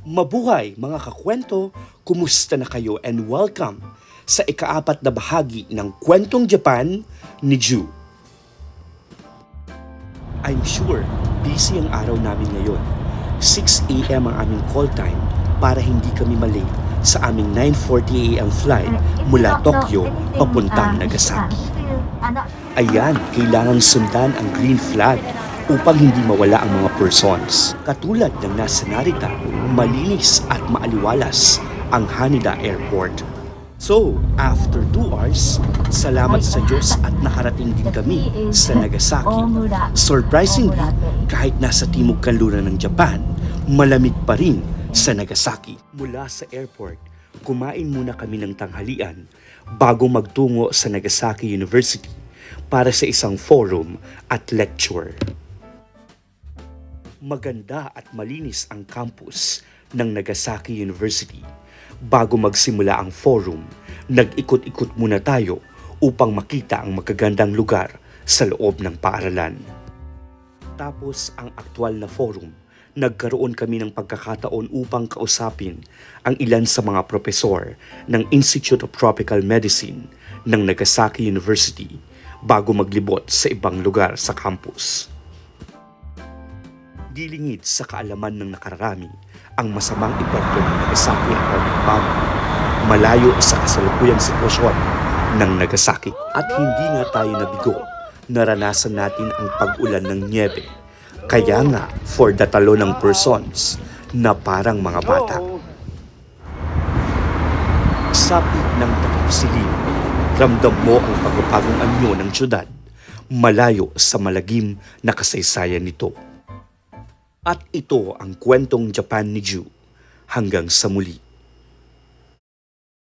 Mabuhay mga kakwento, kumusta na kayo and welcome sa ika-4 na bahagi ng Kwentong Japan ni Ju. I'm sure busy ang araw namin ngayon. 6 a.m. ang aming call time para hindi kami malate sa aming 9:40 a.m. flight mula Tokyo papuntang Nagasaki. Ayan, kailangang sundan ang green flag upang hindi mawala ang mga persons. Katulad ng nasa Narita, malinis at maaliwalas ang Haneda Airport. So, after 2 hours, salamat sa Diyos at nakarating din kami sa Nagasaki. Surprisingly, kahit nasa timog kanluran ng Japan, malamig pa rin sa Nagasaki. Mula sa airport, kumain muna kami ng tanghalian bago magtungo sa Nagasaki University para sa isang forum at lecture. Maganda at malinis ang campus ng Nagasaki University. Bago magsimula ang forum, nag-ikot-ikot muna tayo upang makita ang magagandang lugar sa loob ng paaralan. Tapos ang aktwal na forum, nagkaroon kami ng pagkakataon upang kausapin ang ilan sa mga propesor ng Institute of Tropical Medicine ng Nagasaki University bago maglibot sa ibang lugar sa campus. Dilingid sa kaalaman ng nakararami ang masamang epekto ng Nagasaki Atomic Bomb, malayo sa kasalukuyang sitwasyon ng Nagasaki. At hindi nga tayo nabigo, naranasan natin ang pag-ulan ng niebe. Kaya nga, for the talo ng persons na parang mga bata. Sa peak ng takip silim, ramdam mo ang pagpapagong anyo ng syudad, malayo sa malagim na kasaysayan nito. At ito ang Kwentong Japan ni Ju. Hanggang sa muli.